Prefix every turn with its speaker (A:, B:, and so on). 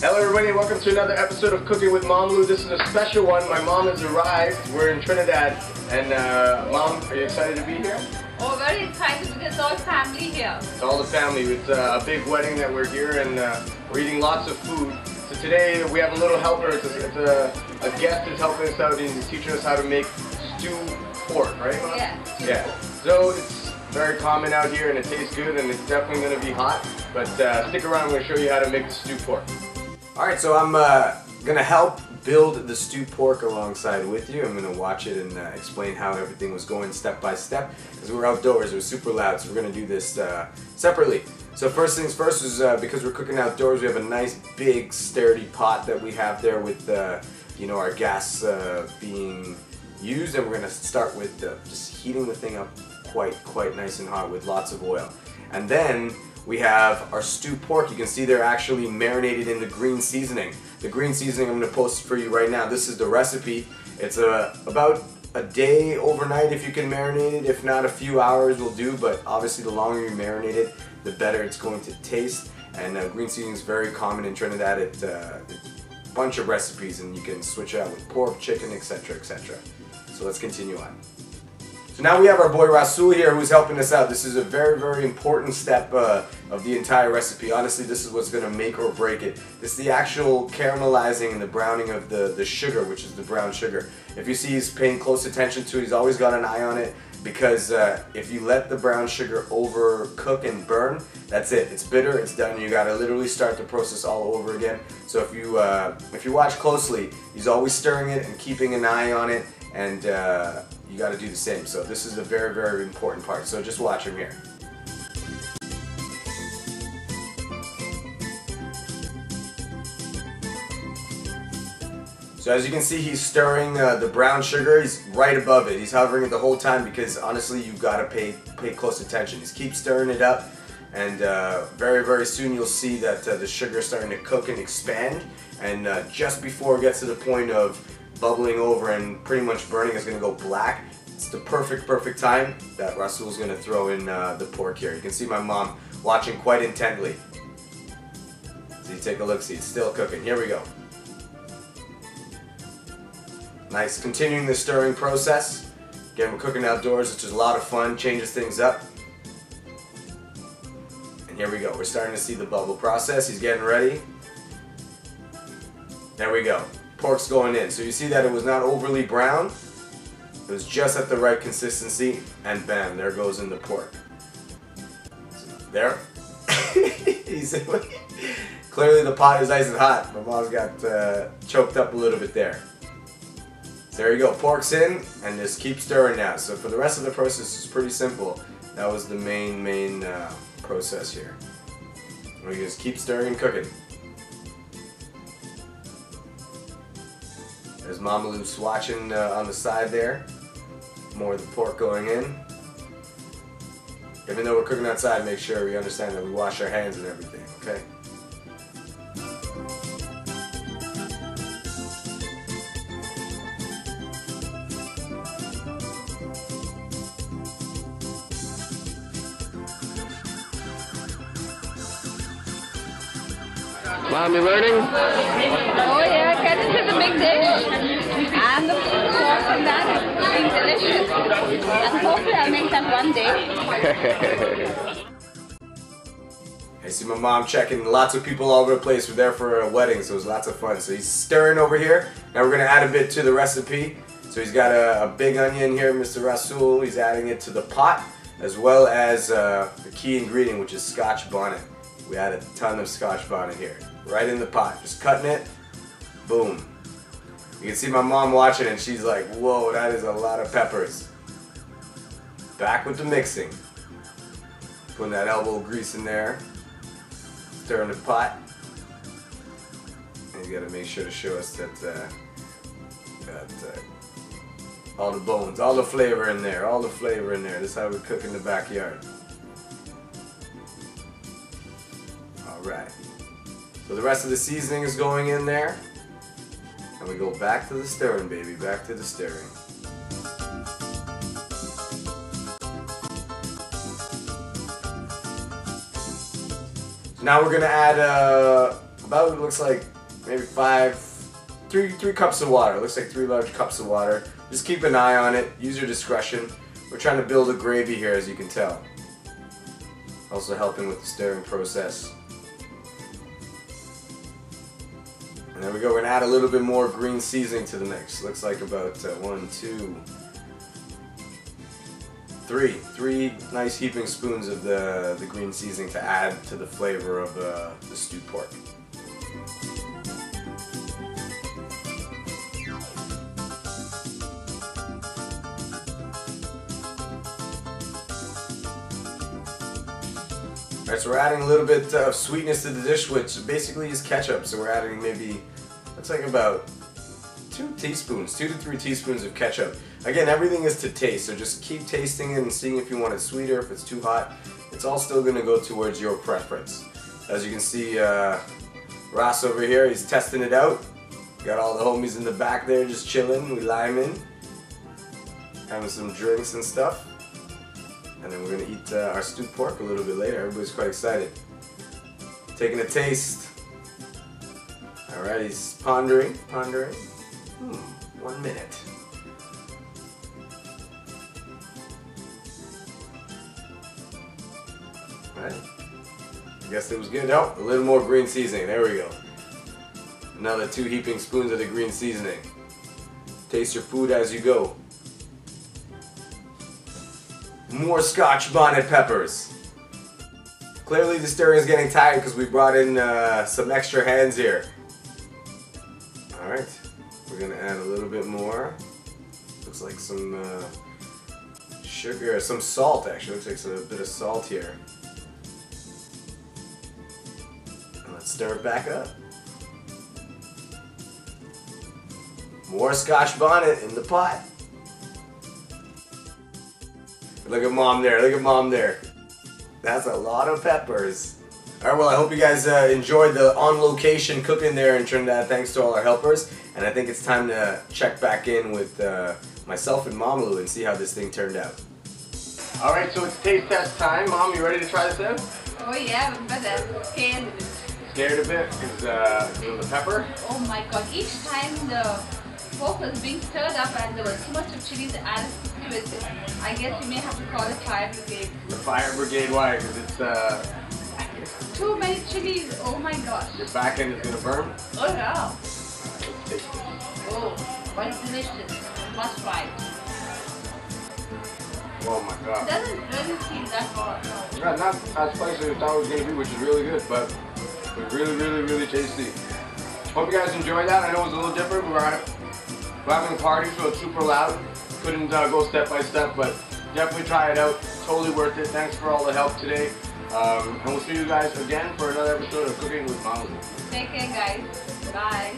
A: Hello everybody, welcome to another episode of Cooking with Mamaloo. This is a special one. My mom has arrived. We're in Trinidad. And Mom, are you excited to be here?
B: Oh, very excited because it's all family here.
A: It's all the family. It's a big wedding that we're here and we're eating lots of food. So today we have a little helper. It's a guest is helping us out and he's teaching us how to make stew pork, right Mom?
C: Yeah.
A: So it's very common out here and it tastes good and it's definitely going to be hot. But stick around, I'm going to show you how to make the stew pork. Alright, so I'm going to help build the stew pork alongside with you. I'm going to watch it and explain how everything was going step by step. Because we're outdoors, it was super loud, so we're going to do this separately. So first things first is because we're cooking outdoors, we have a nice big sturdy pot that we have there with our gas being used. And we're going to start with just heating the thing up quite nice and hot with lots of oil. And then we have our stew pork. You can see they're actually marinated in the green seasoning. The green seasoning I'm going to post for you right now. This is the recipe. It's about a day overnight if you can marinate it. If not, a few hours will do, but obviously the longer you marinate it, the better it's going to taste. And green seasoning is very common in Trinidad. It's a bunch of recipes and you can switch it out with pork, chicken, etc, etc. So let's continue on. So now we have our boy Rasul here who's helping us out. This is a very important step of the entire recipe. Honestly, this is what's going to make or break it. This is the actual caramelizing and the browning of the sugar, which is the brown sugar. If you see he's paying close attention to it, he's always got an eye on it because if you let the brown sugar overcook and burn, that's it. It's bitter, it's done. You got to literally start the process all over again. So if you watch closely, he's always stirring it and keeping an eye on it. And you got to do the same. So this is a very important part. So just watch him here. So as you can see, he's stirring the brown sugar. He's right above it. He's hovering it the whole time because honestly, you've got to pay close attention. Just keep stirring it up, and very soon you'll see that the sugar is starting to cook and expand. And just before it gets to the point of bubbling over and pretty much burning, is going to go black. It's the perfect time that Rasul's going to throw in the pork here. You can see my mom watching quite intently. So you take a look, see it's still cooking. Here we go. Nice, continuing the stirring process. Again, we're cooking outdoors, which is a lot of fun, changes things up. And here we go, we're starting to see the bubble process. He's getting ready. There we go. Pork's going in. So you see that it was not overly brown. It was just at the right consistency, and bam, there goes in the pork. So there. Clearly the pot is nice and hot. My mom's got choked up a little bit there. So there you go, pork's in, and just keep stirring now. So for the rest of the process, it's pretty simple. That was the main process here. We just keep stirring and cooking. There's Mamaloo swatching on the side there. More of the pork going in. Even though we're cooking outside, make sure we understand that we wash our hands and everything, okay? Mom, you learning?
B: Oh yeah, get into the big dish. And the pork and that is being delicious. And hopefully I'll make that one day.
A: I see my mom checking. Lots of people all over the place. We're there for a wedding, so it was lots of fun. So he's stirring over here. Now we're going to add a bit to the recipe. So he's got a big onion here, Mr. Rasul. He's adding it to the pot, as well as the key ingredient, which is Scotch bonnet. We add a ton of Scotch bonnet here. Right in the pot. Just cutting it. Boom. You can see my mom watching and she's like, whoa, that is a lot of peppers. Back with the mixing. Putting that elbow grease in there. Stirring the pot. And you gotta make sure to show us that all the bones, all the flavor in there, all the flavor in there. This is how we cook in the backyard. Alright. So the rest of the seasoning is going in there. And we go back to the stirring, baby. Back to the stirring. So now we're going to add a about, it looks like maybe three cups of water. It looks like 3 large cups of water. Just keep an eye on it. Use your discretion. We're trying to build a gravy here, as you can tell. Also helping with the stirring process. And there we go. We're gonna add a little bit more green seasoning to the mix. Looks like about 1, 2, 3 nice heaping spoons of the green seasoning to add to the flavor of the stewed pork. Alright, so we're adding a little bit of sweetness to the dish, which basically is ketchup. So we're adding maybe, looks like about 2 to 3 teaspoons of ketchup. Again, everything is to taste, so just keep tasting it and seeing if you want it sweeter, if it's too hot. It's all still going to go towards your preference. As you can see, Ross over here, he's testing it out. Got all the homies in the back there just chilling, we liming, having some drinks and stuff. And then we're going to eat our stewed pork a little bit later. Everybody's quite excited. Taking a taste. Alright, he's pondering. 1 minute. Alright. I guess it was good. Oh, a little more green seasoning. There we go. Another 2 heaping spoons of the green seasoning. Taste your food as you go. More Scotch bonnet peppers. Clearly the stirring is getting tired because we brought in some extra hands here. Alright, we're going to add a little bit more. Looks like some sugar, some salt actually. Looks like a bit of salt here. And let's stir it back up. More Scotch bonnet in the pot. Look at mom there, look at mom there. That's a lot of peppers. Alright, well I hope you guys enjoyed the on-location cooking there in Trinidad, thanks to all our helpers. And I think it's time to check back in with myself and Mamaloo and see how this thing turned out. Alright, so it's taste test time. Mom, you ready to try this out?
B: Oh yeah, but I'm scared.
A: Scared a bit because of the pepper?
B: Oh my god, each time the pork was being stirred up and there was too much of chilies added to it. I guess we may have to call the fire brigade.
A: The fire brigade, why? Because it's
B: too many chilies, oh my gosh.
A: Your back end is going to burn?
B: Oh yeah.
A: Let's taste it.
B: Oh, but it's delicious. Must try.
A: Oh my god.
B: It doesn't really seem that hot. No.
A: Yeah, not as spicy as I thought it was going to be, which is really good, but it's really, really, really tasty. Hope you guys enjoyed that. I know it was a little different. We're having a party, so it's super loud. Couldn't go step by step, but definitely try it out. Totally worth it. Thanks for all the help today. And we'll see you guys again for another episode of Cooking with Mamaloo.
B: Take care, guys. Bye.